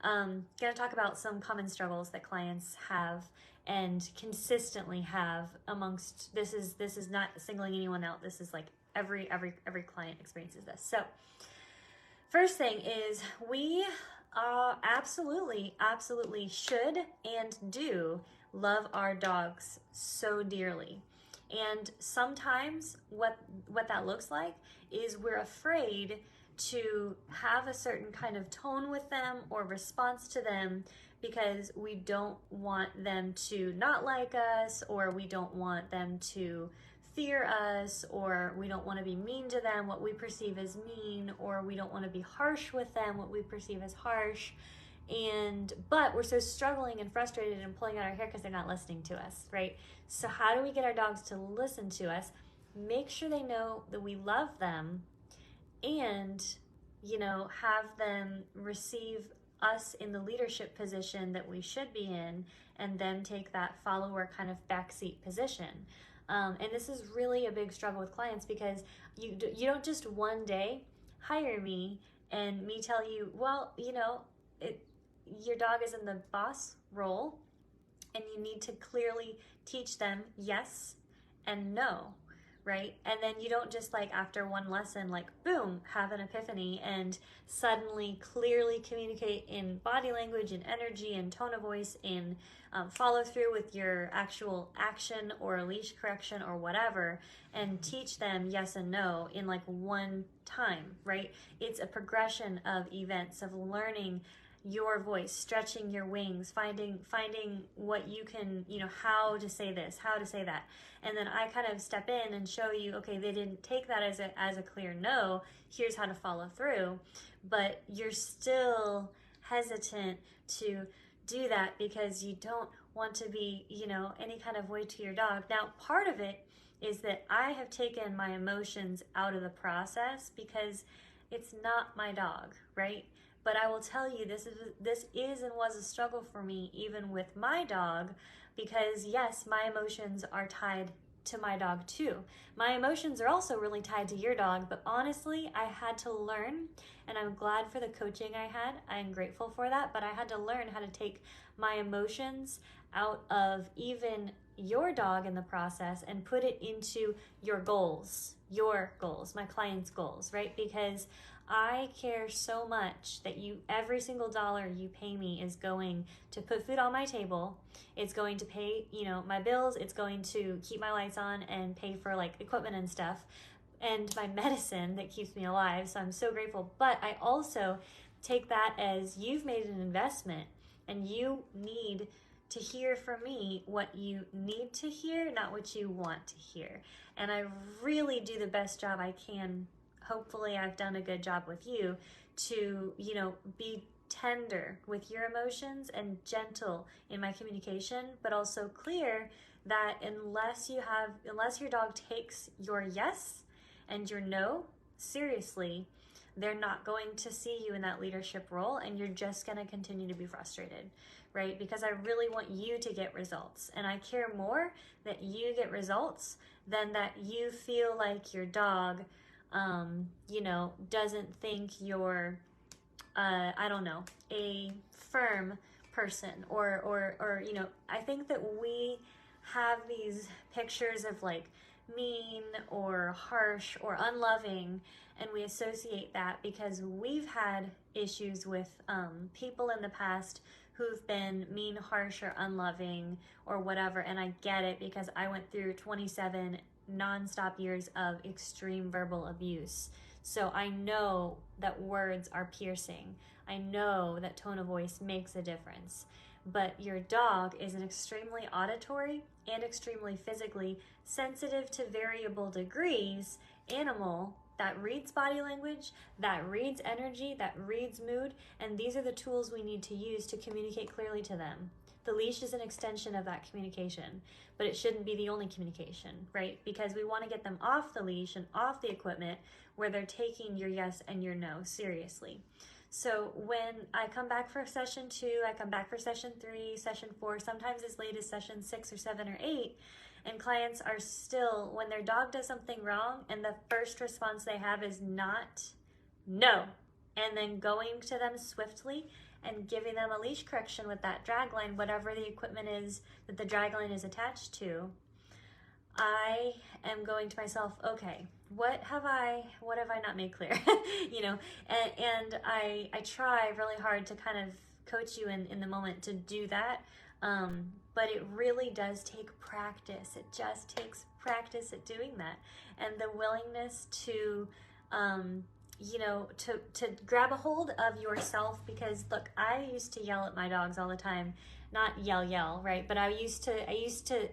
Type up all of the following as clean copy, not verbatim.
Going to talk about some common struggles that clients have and consistently have amongst, this is not singling anyone out. This is like every client experiences this. So first thing is we absolutely should and do love our dogs so dearly. And sometimes what that looks like is we're afraid to have a certain kind of tone with them or response to them because we don't want them to not like us, or we don't want them to fear us, or we don't want to be mean to them, what we perceive as mean, or we don't want to be harsh with them, what we perceive as harsh. But we're so struggling and frustrated and pulling out our hair because they're not listening to us, right? So how do we get our dogs to listen to us? Make sure they know that we love them, and have them receive us in the leadership position that we should be in, and then take that follower kind of backseat position. And this is really a big struggle with clients, because you don't just one day hire me and me tell you, well, your dog is in the boss role, and you need to clearly teach them yes and no, right? And then you don't just like after one lesson, like boom, have an epiphany and suddenly clearly communicate in body language and energy and tone of voice, in follow through with your actual action or leash correction or whatever, and teach them yes and no in like one time, right? It's a progression of events, of learning your voice, stretching your wings, finding what you can, how to say this, how to say that. And then I kind of step in and show you, okay, they didn't take that as a clear no, here's how to follow through. But you're still hesitant to do that because you don't want to be, any kind of way to your dog. Now, part of it is that I have taken my emotions out of the process because it's not my dog, right? But I will tell you, this is and was a struggle for me, even with my dog, because yes, my emotions are tied to my dog too. My emotions are also really tied to your dog, but honestly, I had to learn, and I'm glad for the coaching I had. I'm grateful for that, but I had to learn how to take my emotions out of even your dog in the process and put it into your goals, my client's goals, right? Because I care so much that every single dollar you pay me is going to put food on my table. It's going to pay, my bills. It's going to keep my lights on and pay for like equipment and stuff, and my medicine that keeps me alive. So I'm so grateful. But I also take that as you've made an investment, and you need to hear from me what you need to hear, not what you want to hear. And I really do the best job I can. Hopefully I've done a good job with you to, be tender with your emotions and gentle in my communication, but also clear that unless your dog takes your yes and your no seriously, they're not going to see you in that leadership role, and you're just going to continue to be frustrated, right? Because I really want you to get results, and I care more that you get results than that you feel like your dog doesn't think you're, a firm person, or I think that we have these pictures of like mean or harsh or unloving, and we associate that because we've had issues with people in the past who've been mean, harsh, or unloving or whatever. And I get it, because I went through 27 nonstop years of extreme verbal abuse. So I know that words are piercing. I know that tone of voice makes a difference. But your dog is an extremely auditory and extremely physically sensitive to variable degrees animal that reads body language, that reads energy, that reads mood, and these are the tools we need to use to communicate clearly to them. The leash is an extension of that communication, but it shouldn't be the only communication, right? Because we want to get them off the leash and off the equipment where they're taking your yes and your no seriously. So when I come back for session 2, I come back for session 3, session 4, sometimes as late as session 6 or 7 or 8, and clients are still, when their dog does something wrong and the first response they have is not no, and then going to them swiftly and giving them a leash correction with that drag line, whatever the equipment is that the drag line is attached to, I am going to myself, okay, what have I not made clear? You know, and I try really hard to kind of coach you in the moment to do that. But it really does take practice. It just takes practice at doing that. And the willingness to, you know, to grab a hold of yourself, because look, I used to yell at my dogs all the time, not yell, right? But I used to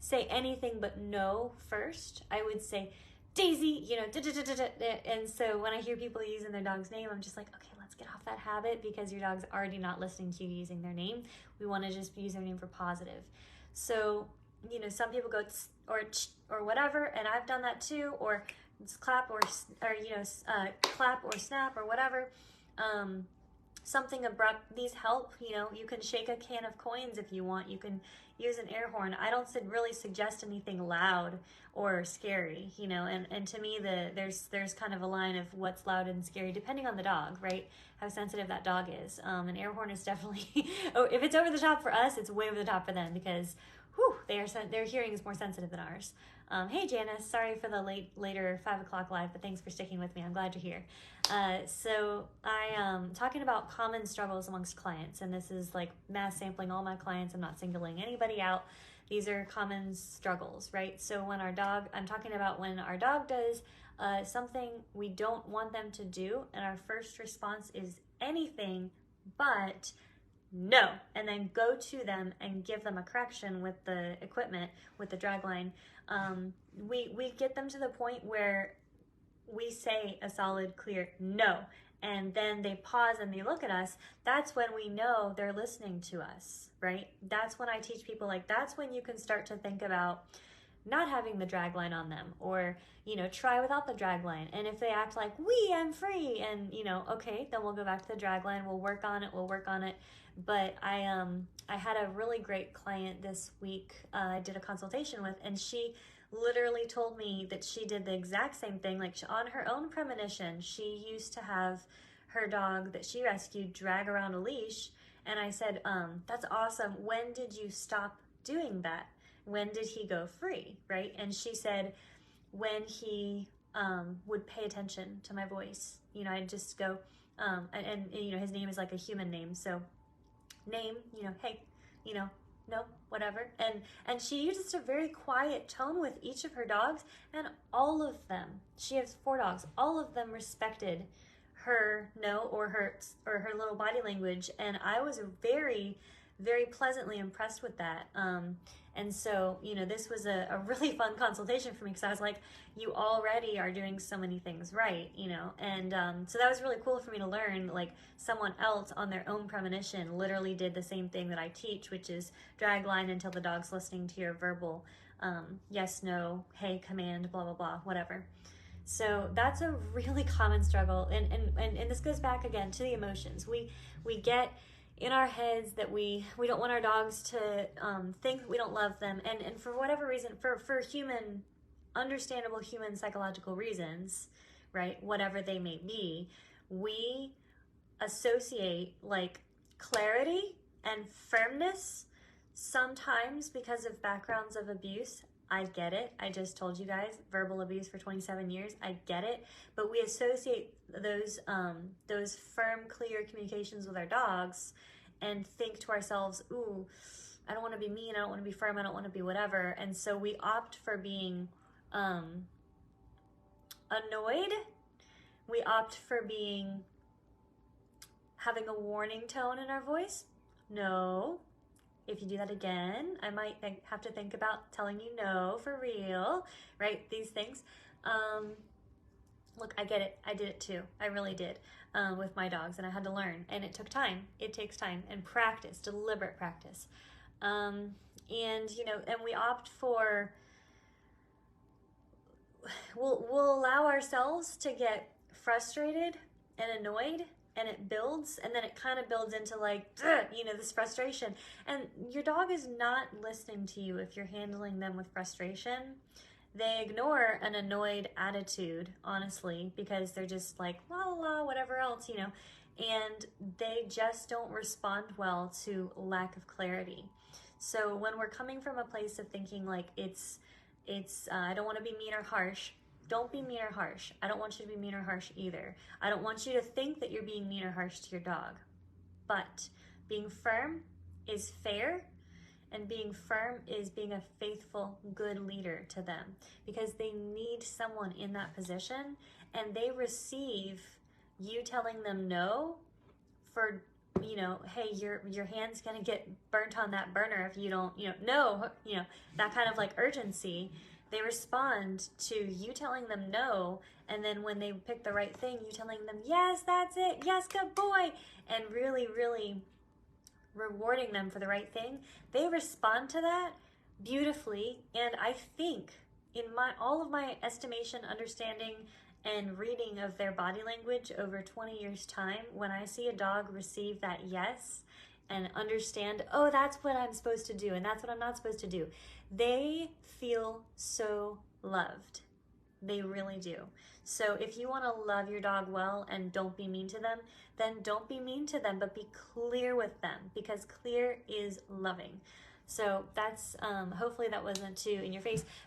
say anything but no first. I would say, Daisy, you know, and so when I hear people using their dog's name, I'm just like, okay, let's get off that habit, because your dog's already not listening to you using their name. We want to just use their name for positive. So, you know, some people go or whatever, and I've done that too, or just clap or you know, clap or snap or whatever. Something abrupt. These help. You know, you can shake a can of coins if you want. You can use an air horn. I don't really suggest anything loud or scary, you know, and to me there's kind of a line of what's loud and scary depending on the dog, right? How sensitive that dog is. An air horn is definitely, oh, if it's over the top for us, it's way over the top for them, because their hearing is more sensitive than ours. Hey Janice, sorry for the later 5 o'clock live, but thanks for sticking with me. I'm glad you're here. So I talking about common struggles amongst clients, and this is like mass sampling all my clients. I'm not singling anybody out. These are common struggles, right? So when I'm talking about when our dog does something we don't want them to do, and our first response is anything but no, and then go to them and give them a correction with the equipment, with the drag line. We get them to the point where we say a solid, clear no, and then they pause and they look at us. That's when we know they're listening to us, right? That's when I teach people, like, that's when you can start to think about not having the drag line on them, or, you know, try without the drag line. And if they act like, I'm free, and, you know, okay, then we'll go back to the drag line. We'll work on it. But I had a really great client this week I did a consultation with, and she literally told me that she did the exact same thing. Like, on her own premonition, she used to have her dog that she rescued drag around a leash. And I said, that's awesome. When did you stop doing that? When did he go free, right? And she said, when he would pay attention to my voice. You know, I'd just go, and you know, his name is like a human name, so name, you know, hey, you know, no, whatever. And she uses a very quiet tone with each of her dogs, and all of them, she has 4 dogs, all of them respected her no, or her little body language. And I was very, very pleasantly impressed with that. And so, you know, this was a really fun consultation for me, because I was like, you already are doing so many things right, you know. And so that was really cool for me to learn, like, someone else on their own premonition literally did the same thing that I teach, which is drag line until the dog's listening to your verbal yes, no, hey, command, blah, blah, blah, whatever. So that's a really common struggle. And this goes back again to the emotions. We get in our heads that we don't want our dogs to think we don't love them, and for whatever reason, for understandable human psychological reasons, right, whatever they may be, we associate like clarity and firmness, sometimes because of backgrounds of abuse. I get it. I just told you guys, verbal abuse for 27 years. I get it. But we associate those firm, clear communications with our dogs and think to ourselves, ooh, I don't want to be mean. I don't want to be firm. I don't want to be whatever. And so we opt for being annoyed. We opt for having a warning tone in our voice. No. If you do that again, I might have to think about telling you no for real, right? These things. Look, I get it. I did it too. I really did with my dogs, and I had to learn, and it took time. It takes time and practice, deliberate practice. And, you know, and we opt for, we'll allow ourselves to get frustrated and annoyed, and it builds, and then it kind of builds into like, you know, this frustration. And your dog is not listening to you if you're handling them with frustration. they ignore an annoyed attitude, honestly, because they're just like, la la la, whatever else, you know, and they just don't respond well to lack of clarity. So when we're coming from a place of thinking like it's I don't want to be mean or harsh, don't be mean or harsh. I don't want you to be mean or harsh either. I don't want you to think that you're being mean or harsh to your dog. But being firm is fair, and being firm is being a faithful, good leader to them, because they need someone in that position, and they receive you telling them no for, you know, hey, your hand's gonna get burnt on that burner if you don't, you know, no, you know, that kind of like urgency. They respond to you telling them no, and then when they pick the right thing, you telling them, yes, that's it, yes, good boy, and really, really rewarding them for the right thing. They respond to that beautifully, and I think in all of my estimation, understanding, and reading of their body language over 20 years time, when I see a dog receive that yes and understand, oh, that's what I'm supposed to do and that's what I'm not supposed to do, they feel so loved. They really do. So if you want to love your dog well and don't be mean to them, then don't be mean to them, but be clear with them, because clear is loving. So that's, hopefully that wasn't too in your face.